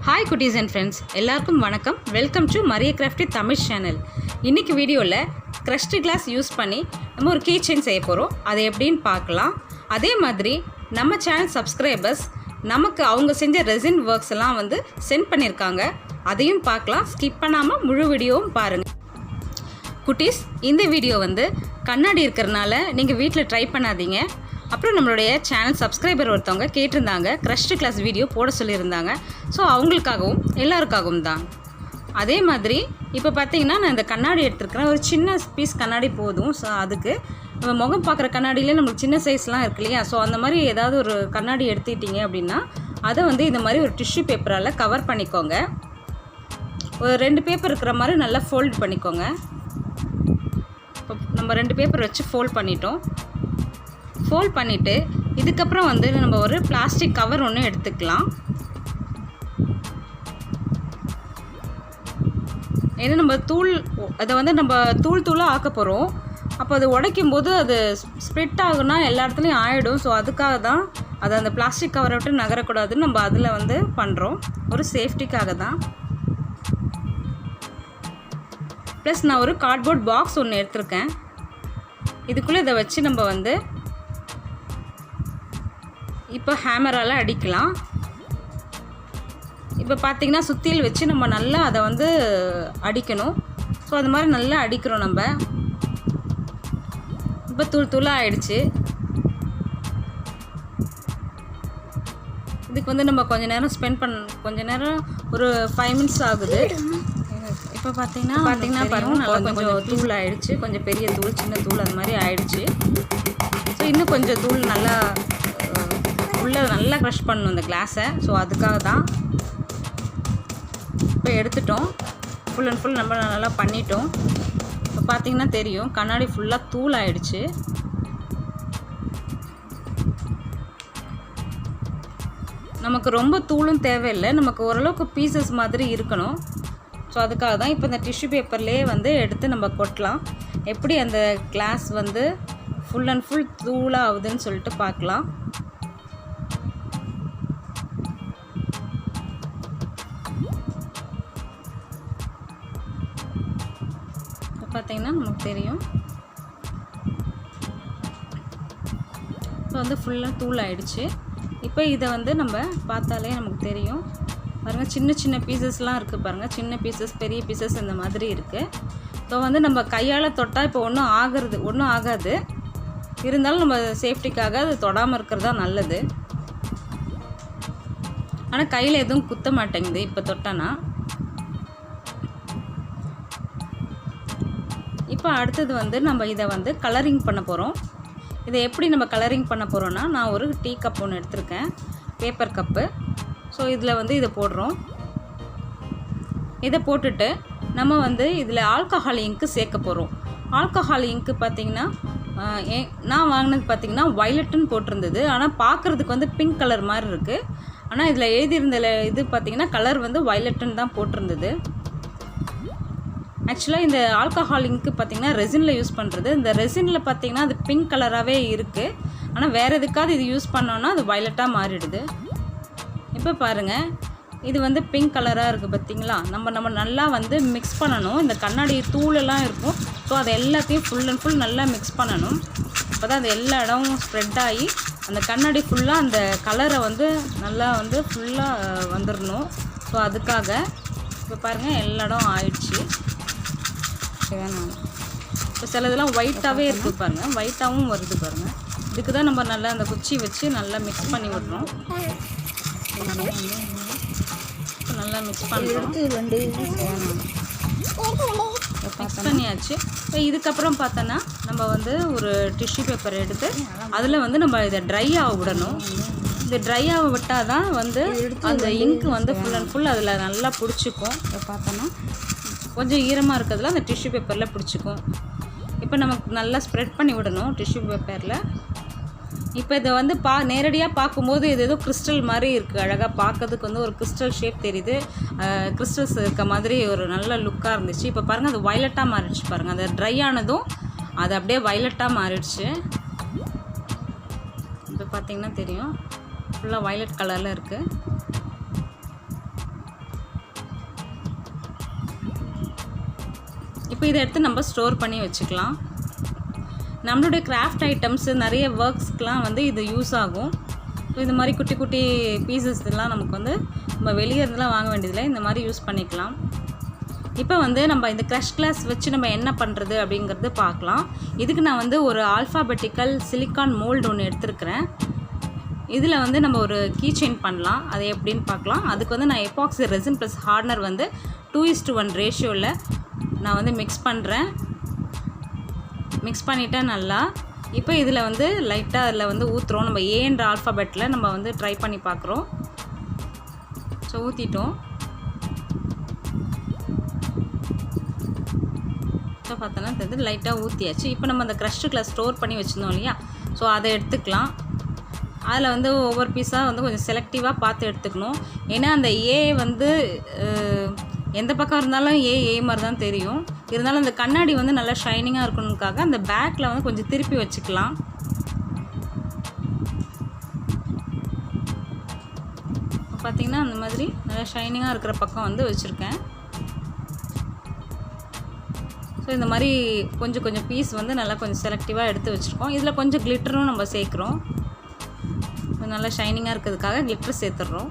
Hi cuties and friends, எல்லாருக்கும் வணக்கம். Welcome to Mariyo Crafty Tamil channel. இன்னைக்கு வீடியோல crushed glass யூஸ் பண்ணி நம்ம ஒரு keychain செய்ய போறோம். அது எப்படின்னு பார்க்கலாம். அதே மாதிரி நம்ம சேனல் சப்ஸ்கிரைபர்ஸ் நமக்கு அவங்க செஞ்ச resin works எல்லாம் வந்து சென்ட் பண்ணிருக்காங்க. அதையும் பார்க்கலாம். ஸ்கிப் பண்ணாம முழு வீடியோவும் பாருங்க. குட்டீஸ், இந்த வீடியோ வந்து கண்ணாடி இருக்கறனால நீங்க வீட்ல ட்ரை பண்ணாதீங்க. அப்புறம் நம்மளுடைய சேனல் சப்ஸ்கிரைபர் ஒருத்தவங்க கேட்டிருந்தாங்க, crushed glass வீடியோ போட சொல்லியிருந்தாங்க. ஸோ அவங்களுக்காகவும் எல்லாருக்காகவும் தான். அதே மாதிரி இப்போ பார்த்தீங்கன்னா நான் இந்த கண்ணாடி எடுத்துருக்கிறேன். ஒரு சின்ன பீஸ் கண்ணாடி போதும். ஸோ அதுக்கு நம்ம முகம் பார்க்குற கண்ணாடியிலே நம்மளுக்கு சின்ன சைஸ்லாம் இருக்கு இல்லையா? ஸோ அந்த மாதிரி ஏதாவது ஒரு கண்ணாடி எடுத்துக்கிட்டிங்க அப்படின்னா அதை வந்து இந்த மாதிரி ஒரு டிஷ்யூ பேப்பரால் கவர் பண்ணிக்கோங்க. ஒரு 2 பேப்பர் இருக்கிற மாதிரி நல்லா ஃபோல்ட் பண்ணிக்கோங்க. இப்போ நம்ம 2 பேப்பர் வச்சு ஃபோல்ட் பண்ணிட்டோம். ஃபோல்ட் பண்ணிவிட்டு இதுக்கப்புறம் வந்து நம்ம ஒரு பிளாஸ்டிக் கவர் ஒன்று எடுத்துக்கலாம். ஏன்னா நம்ம அதை வந்து நம்ம தூளாக ஆக்க போகிறோம். அப்போ அது உடைக்கும் போது அது ஸ்ப்ளிட் ஆகுனா எல்லா இடத்துலையும் ஆகிடும். ஸோ அதுக்காக தான் அதை அந்த பிளாஸ்டிக் கவரை விட்டு நகரக்கூடாதுன்னு நம்ம அதில் வந்து பண்ணுறோம். ஒரு சேஃப்டிக்காக தான். ப்ளஸ் நான் ஒரு கார்ட்போர்ட் பாக்ஸ் ஒன்று எடுத்திருக்கேன். இதுக்குள்ளே இதை வச்சு நம்ம வந்து இப்போ ஹேமரால் அடிக்கலாம். இப்போ பார்த்திங்கன்னா சுத்தியில் வச்சு நம்ம நல்லா அதை வந்து அடிக்கணும். ஸோ அது மாதிரி நல்லா அடிக்கிறோம் நம்ம. இப்போ தூளாக ஆயிடுச்சு. இதுக்கு வந்து நம்ம கொஞ்சம் நேரம் ஒரு 5 மினிட்ஸ் ஆகுது. இப்போ பார்த்தீங்கன்னா பாருங்கள், நல்லா கொஞ்சம் தூள் ஆயிடுச்சு. கொஞ்சம் பெரிய தூள், சின்ன தூள் அந்த மாதிரி ஆயிடுச்சு. ஸோ இன்னும் கொஞ்சம் தூள் நல்லா க்ரஷ் பண்ணணும் இந்த கிளாஸை. ஸோ அதுக்காக தான் இப்போ எடுத்துட்டோம். ஃபுல் அண்ட் ஃபுல் நம்ம நல்லா பண்ணிட்டோம். இப்போ பார்த்திங்கன்னா தெரியும், கண்ணாடி ஃபுல்லாக தூள் ஆயிடுச்சு. நமக்கு ரொம்ப தூளும் தேவையில்லை, நமக்கு ஓரளவுக்கு பீசஸ் மாதிரி இருக்கணும். ஸோ அதுக்காக தான் இப்போ இந்த டிஷ்யூ பேப்பர்லேயே வந்து எடுத்து நம்ம கொட்டலாம். எப்படி அந்த கிளாஸ் வந்து ஃபுல் அண்ட் ஃபுல் தூளாக ஆகுதுன்னு சொல்லிட்டு பார்க்கலாம். பார்த்தீங்கன்னா நமக்கு தெரியும், இப்போ வந்து ஃபுல்லாக தூள் ஆயிடுச்சு. இப்போ இதை வந்து நம்ம பார்த்தாலே நமக்கு தெரியும் பாருங்கள், சின்ன சின்ன பீசஸ்லாம் இருக்குது பாருங்கள். சின்ன பீசஸ், பெரிய பீசஸ் இந்த மாதிரி இருக்குது. ஸோ வந்து நம்ம கையால் தொட்டால் இப்போ ஒன்றும் ஆகாது. இருந்தாலும் நம்ம சேஃப்டிக்காக அது தொடாமல் இருக்கிறதா நல்லது. ஆனால் கையில் எதுவும் குத்த மாட்டேங்குது இப்போ தொட்டானா. இப்போ அடுத்தது வந்து நம்ம இதை வந்து கலரிங் பண்ண போகிறோம். இதை எப்படி நம்ம கலரிங் பண்ண போகிறோன்னா, நான் ஒரு டீ கப் ஒன்று எடுத்திருக்கேன், பேப்பர் கப்பு. ஸோ இதில் வந்து இதை போடுறோம். இதை போட்டுட்டு நம்ம வந்து இதில் ஆல்கஹால் இங்க்கு சேர்க்க போகிறோம். ஆல்கஹால் இங்க்கு பார்த்திங்கன்னா நான் வாங்கினது பார்த்திங்கன்னா வயலட்டுன்னு போட்டிருந்தது. ஆனால் பார்க்குறதுக்கு வந்து பிங்க் கலர் மாதிரி இருக்குது. ஆனால் இதில் எழுதியிருந்த இது பார்த்திங்கன்னா கலர் வந்து வயலட்டுன்னு தான் போட்டிருந்தது. ஆக்சுவலாக இந்த ஆல்கஹால் இங்க்கு பார்த்திங்கன்னா ரெசினில் யூஸ் பண்ணுறது. இந்த ரெசினில் பார்த்திங்கன்னா அது பிங்க் கலராகவே இருக்குது. ஆனால் வேறு எதுக்காவது இது யூஸ் பண்ணோன்னா அது வயலட்டாக மாறிடுது. இப்போ பாருங்கள், இது வந்து பிங்க் கலராக இருக்குது பார்த்திங்களா. நம்ம நல்லா வந்து மிக்ஸ் பண்ணணும். இந்த கண்ணாடி தூளெல்லாம் இருக்கும். ஸோ அதை எல்லாத்தையும் ஃபுல் அண்ட் ஃபுல் நல்லா மிக்ஸ் பண்ணணும். அப்போ தான் அது எல்லா இடமும் ஸ்ப்ரெட் ஆகி அந்த கண்ணாடி ஃபுல்லாக அந்த கலரை வந்து நல்லா வந்து ஃபுல்லாக வந்துடணும். ஸோ அதுக்காக இப்போ பாருங்கள், எல்லா இடம் ஆயிடுச்சு. இப்போ சிலதெல்லாம் ஒயிட்டாகவே இருக்குது பாருங்கள், ஒயிட்டாகவும் வருது பாருங்கள். இதுக்கு தான் நம்ம நல்லா அந்த குச்சி வச்சு நல்லா மிக்ஸ் பண்ணி விடணும். நல்லா மிக்ஸ் பண்ணுறோம். மிக்ஸ் பண்ணியாச்சு. இப்போ இதுக்கப்புறம் பார்த்தோன்னா நம்ம வந்து ஒரு டிஷ்யூ பேப்பர் எடுத்து அதில் வந்து நம்ம இதை ட்ரை ஆக விடணும். இது ட்ரை ஆக விட்டால் தான் வந்து அந்த இங்க்கு வந்து ஃபுல் அண்ட் ஃபுல் அதில் நல்லா பிடிச்சிக்கும். இப்போ பார்த்தோன்னா கொஞ்சம் ஈரமாக இருக்கிறதுல அந்த டிஷ்யூ பேப்பரில் பிடிச்சிக்கும். இப்போ நமக்கு நல்லா ஸ்ப்ரெட் பண்ணி விடணும் டிஷ்யூ பேப்பரில். இப்போ இதை வந்து நேரடியாக பார்க்கும்போது இது ஏதோ கிறிஸ்டல் மாதிரி இருக்குது. அழகாக பார்க்கறதுக்கு வந்து ஒரு கிறிஸ்டல் ஷேப் தெரியுது. கிறிஸ்டல்ஸ் இருக்க மாதிரி ஒரு நல்ல லுக்காக இருந்துச்சு. இப்போ பாருங்கள், அது வயலட்டாக மாறிடுச்சு பாருங்கள். அது ட்ரை ஆனதும் அது அப்படியே வயலட்டாக மாறிடுச்சு. இப்போ பார்த்திங்கன்னா தெரியும், ஃபுல்லாக வயலட் கலரில் இருக்குது. இப்போ இதை எடுத்து நம்ம ஸ்டோர் பண்ணி வச்சுக்கலாம். நம்மளுடைய கிராஃப்ட் ஐட்டம்ஸு நிறைய ஒர்க்ஸ்க்கெலாம் வந்து இது யூஸ் ஆகும். ஸோ இந்த மாதிரி குட்டி குட்டி பீசஸ் எல்லாம் நமக்கு வந்து நம்ம வெளியே இருந்தெல்லாம் வாங்க வேண்டியதில்லை, இந்த மாதிரி யூஸ் பண்ணிக்கலாம். இப்போ வந்து நம்ம இந்த க்ரஷ் கிளாஸ் வச்சு நம்ம என்ன பண்ணுறது அப்படிங்கிறது பார்க்கலாம். இதுக்கு நான் வந்து ஒரு ஆல்ஃபாபெட்டிக்கல் சிலிக்கான் மோல்டு ஒன்று எடுத்துருக்கிறேன். இதில் வந்து நம்ம ஒரு கீச்செயின் பண்ணலாம். அது எப்படின்னு பார்க்கலாம். அதுக்கு வந்து நான் எபாக்சி ரெசின் ப்ளஸ் ஹார்ட்னர் வந்து 2:1 ரேஷியோவில் நான் வந்து மிக்ஸ் பண்ணுறேன். மிக்ஸ் பண்ணிட்டேன் நல்லா. இப்போ இதில் வந்து லைட்டாக அதில் வந்து ஊற்றுறோம். நம்ம ஏன்ற ஆல்ஃபாபெட்டில் நம்ம வந்து ட்ரை பண்ணி பார்க்குறோம். ஸோ ஊற்றிட்டோம். ஸோ பார்த்தோன்னா தெரிஞ்சு லைட்டாக ஊற்றியாச்சு. இப்போ நம்ம அந்த க்ரஷ்டு கிளாஸ் ஸ்டோர் பண்ணி வச்சுருந்தோம் இல்லையா, ஸோ அதை எடுத்துக்கலாம். அதில் வந்து ஒவ்வொரு பீஸாக வந்து கொஞ்சம் செலக்டிவாக பார்த்து எடுத்துக்கணும். ஏன்னா அந்த ஏ வந்து எந்த பக்கம் இருந்தாலும் ஏ மாதிரி தான் தெரியும். இருந்தாலும் அந்த கண்ணாடி வந்து நல்லா ஷைனிங்காக இருக்கணுக்காக அந்த பேக்கில் வந்து கொஞ்சம் திருப்பி வச்சுக்கலாம். பார்த்திங்கன்னா அந்த மாதிரி நல்லா ஷைனிங்காக இருக்கிற பக்கம் வந்து வச்சுருக்கேன். ஸோ இந்த மாதிரி கொஞ்சம் கொஞ்சம் பீஸ் வந்து நல்லா கொஞ்சம் செலக்டிவாக எடுத்து வச்சுருக்கோம். இதில் கொஞ்சம் கிளிட்டரும் நம்ம சேர்க்குறோம். நல்லா ஷைனிங்காக இருக்கிறதுக்காக கிளிட்டர் சேர்த்துட்றோம்.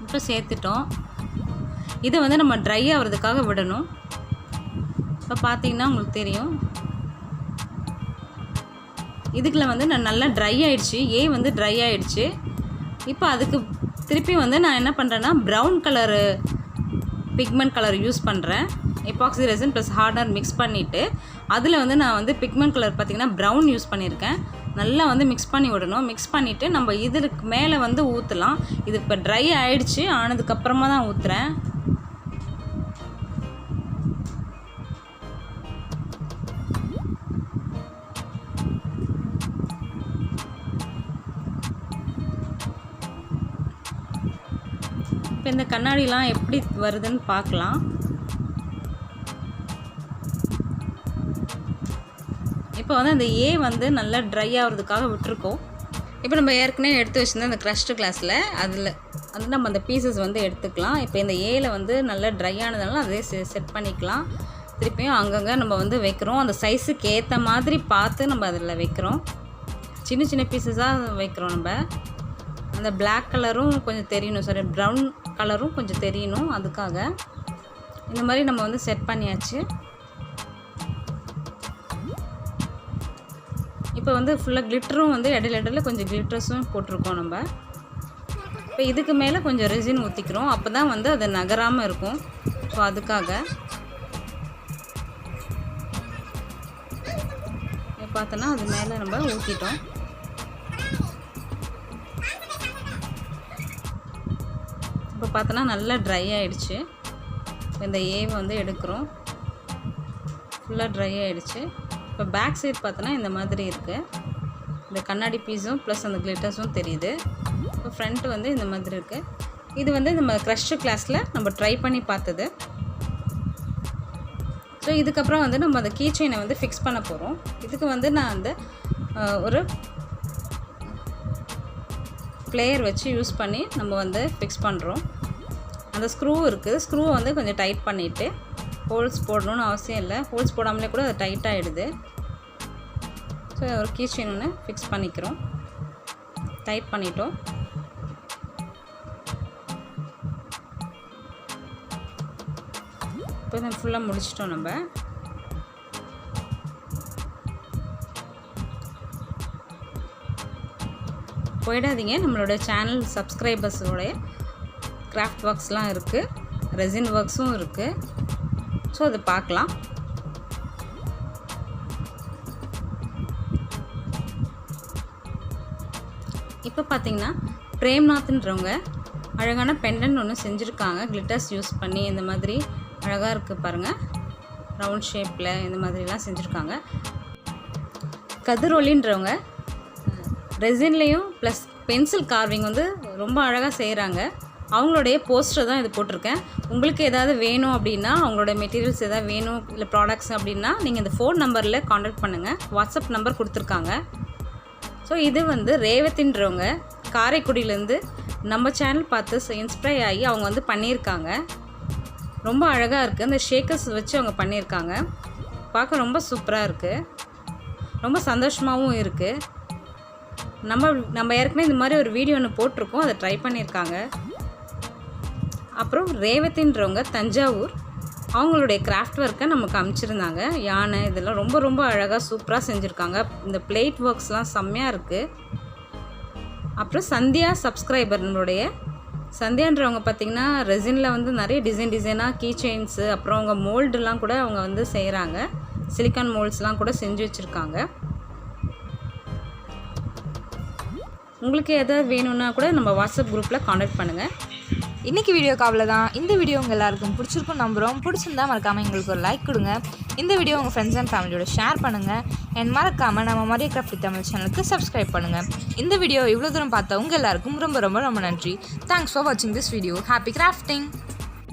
இப்போ சேர்த்துட்டோம். இதை வந்து நம்ம ட்ரை ஆகிறதுக்காக விடணும். இப்போ பார்த்தீங்கன்னா உங்களுக்கு தெரியும், இதுக்குள்ள வந்து நான் நல்லா ட்ரை ஆகிடுச்சு. ஏ வந்து ட்ரை ஆகிடுச்சு. இப்போ அதுக்கு திருப்பி வந்து நான் என்ன பண்ணுறேன்னா brown colour pigment colour use பண்ணுறேன். Epoxy resin plus hardener mix பண்ணிவிட்டு அதில் வந்து நான் வந்து பிக்மெண்ட் கலர் பார்த்திங்கன்னா ப்ரௌன் யூஸ் பண்ணியிருக்கேன். நல்லா வந்து மிக்ஸ் பண்ணி விடணும். மிக்ஸ் பண்ணிவிட்டு நம்ம இதுக்கு மேலே வந்து ஊற்றலாம். இது இப்போ ட்ரை ஆகிடுச்சு. ஆனதுக்கப்புறமா தான் ஊற்றுறேன். இப்போ இந்த கண்ணாடிலாம் எப்படி வருதுன்னு பார்க்கலாம். இப்போ வந்து அந்த ஏ வந்து நல்லா ட்ரை ஆகிறதுக்காக விட்டுருக்கோம். இப்போ நம்ம ஏற்கனவே எடுத்து வச்சுருந்த அந்த க்ரஷ்டு கிளாஸில் அதில் வந்து நம்ம அந்த பீசஸ் வந்து எடுத்துக்கலாம். இப்போ இந்த ஏல வந்து நல்லா ட்ரை ஆனதுனால அதே செட் பண்ணிக்கலாம். திருப்பியும் அங்கங்கே நம்ம வந்து வைக்கிறோம். அந்த சைஸுக்கு ஏற்ற மாதிரி பார்த்து நம்ம அதில் வைக்கிறோம். சின்ன சின்ன பீசஸாக வைக்கிறோம். நம்ம அந்த பிளாக் கலரும் கொஞ்சம் தெரியணும், சாரி ப்ரௌன் கலரும் கொஞ்சம் தெரியணும். அதுக்காக இந்த மாதிரி நம்ம வந்து செட் பண்ணியாச்சு. இப்போ வந்து ஃபுல்லாக கிளிட்டரும் வந்து இடையில கொஞ்சம் கிளிட்டர்ஸும் போட்டிருக்கோம் நம்ம. இப்போ இதுக்கு மேலே கொஞ்சம் ரெசின் ஊற்றிக்கிறோம். அப்போ தான் வந்து அது நகராமல் இருக்கும். ஸோ அதுக்காக பார்த்தோன்னா அது மேலே நம்ம ஊற்றிட்டோம். இப்போ பார்த்தோன்னா நல்லா ட்ரை ஆகிடுச்சு. இந்த ஏவை வந்து எடுக்கிறோம். ஃபுல்லாக ட்ரை ஆகிடுச்சு. இப்போ பேக் சைட் பார்த்தோன்னா இந்த மாதிரி இருக்குது. இந்த கண்ணாடி பீஸும் ப்ளஸ் அந்த கிளிட்டர்ஸும் தெரியுது. இப்போ ஃப்ரண்ட்டு வந்து இந்த மாதிரி இருக்குது. இது வந்து நம்ம க்ரஷ்டு கிளாஸில் நம்ம ட்ரை பண்ணி பார்த்தது. ஸோ இதுக்கப்புறம் வந்து நம்ம அந்த கீச்செயினை வந்து ஃபிக்ஸ் பண்ண போகிறோம். இதுக்கு வந்து நான் அந்த ஒரு பிளேயர் வச்சு யூஸ் பண்ணி நம்ம வந்து ஃபிக்ஸ் பண்ணுறோம். அந்த ஸ்க்ரூ இருக்குது. ஸ்க்ரூவை வந்து கொஞ்சம் டைட் பண்ணிவிட்டு, ஹோல்ஸ் போடணும்னு அவசியம் இல்லை, ஹோல்ஸ் போடாமலே கூட அது டைட் ஆகிடுது. ஸோ ஒரு கீச்செயின் ஒன்று ஃபிக்ஸ் பண்ணிக்கிறோம். டைட் பண்ணிட்டோம். இப்போ இதை ஃபுல்லாக முடிச்சிட்டோம். நம்ம போயிடாதீங்க. நம்மளோட சேனல் சப்ஸ்கிரைபர்ஸோடைய கிராஃப்ட் ஒர்க்ஸ்லாம் இருக்குது, ரெசின் ஒர்க்ஸும் இருக்குது. ஸோ அதை பார்க்கலாம். இப்போ பார்த்தீங்கன்னா பிரேம்நாத்ன்றவங்க அழகான பெண்டன்ட் ஒன்று செஞ்சுருக்காங்க. கிளிட்டர்ஸ் யூஸ் பண்ணி இந்த மாதிரி அழகாக இருக்குது பாருங்கள். ரவுண்ட் ஷேப்பில் இந்த மாதிரிலாம் செஞ்சுருக்காங்க. கதிரொலின்றவங்க ரெசின்லேயும் ப்ளஸ் பென்சில் கார்விங் வந்து ரொம்ப அழகாக செய்கிறாங்க. அவங்களுடைய போஸ்டர் தான் இது போட்டிருக்கேன். உங்களுக்கு ஏதாவது வேணும் அப்படின்னா, அவங்களோட மெட்டீரியல்ஸ் எதாவது வேணும் இல்லை ப்ராடக்ட்ஸ் அப்படின்னா நீங்கள் இந்த ஃபோன் நம்பரில் காண்டாக்ட் பண்ணுங்கள். வாட்ஸ்அப் நம்பர் கொடுத்துருக்காங்க. ஸோ இது வந்து ரேவதின்றவங்க காரைக்குடியிலேருந்து நம்ம சேனல் பார்த்து இன்ஸ்பைர் ஆகி அவங்க வந்து பண்ணியிருக்காங்க. ரொம்ப அழகாக இருக்குது. அந்த ஷேக்கர்ஸ் வச்சு அவங்க பண்ணியிருக்காங்க. பார்க்க ரொம்ப சூப்பராக இருக்குது. ரொம்ப சந்தோஷமாகவும் இருக்குது. நம்ம ஏற்கனவே இந்த மாதிரி ஒரு வீடியோ ஒன்று போட்டிருக்கோம். அதை ட்ரை பண்ணியிருக்காங்க. அப்புறம் ரேவதின்றவங்க தஞ்சாவூர், அவங்களுடைய கிராஃப்ட் ஒர்க்கை நமக்கு அமைச்சிருந்தாங்க. யானை இதெல்லாம் ரொம்ப ரொம்ப அழகாக சூப்பராக செஞ்சுருக்காங்க. இந்த பிளேட் ஒர்க்ஸ்லாம் செம்மையாக இருக்குது. அப்புறம் சந்தியா சப்ஸ்கிரைபர்னுடைய சந்தியான்றவங்க பார்த்திங்கன்னா ரெசினில் வந்து நிறைய டிசைனாக கீச்செயின்ஸு, அப்புறம் அவங்க மோல்டுலாம் கூட அவங்க வந்து செய்கிறாங்க. சிலிக்கான் மோல்ட்ஸ்லாம் கூட செஞ்சு வச்சுருக்காங்க. உங்களுக்கு எதாவது வேணும்னா கூட நம்ம வாட்ஸ்அப் குரூப்பில் காண்டாக்ட் பண்ணுங்கள். இன்றைக்கி வீடியோக்கு அவ்வளோதான். இந்த வீடியோ உங்கள் எல்லாருக்கும் பிடிச்சிருக்கும் நம்புகிறோம். பிடிச்சிருந்தா மறக்காமல் எங்களுக்கு ஒரு லைக் கொடுங்க. இந்த வீடியோ உங்கள் ஃப்ரெண்ட்ஸ் அண்ட் ஃபேமிலியோட ஷேர் பண்ணுங்கள். அண்ட் மறக்காமல் நம்ம மரியோ கிராஃப்டி தமிழ் சேனலுக்கு சப்ஸ்கிரைப் பண்ணுங்கள். இந்த வீடியோ இவ்வளோ தூரம் பார்த்தவங்க எல்லாருக்கும் ரொம்ப ரொம்ப ரொம்ப நன்றி. தேங்க்ஸ் ஃபார் வாட்சிங் திஸ் வீடியோ. Happy grafting.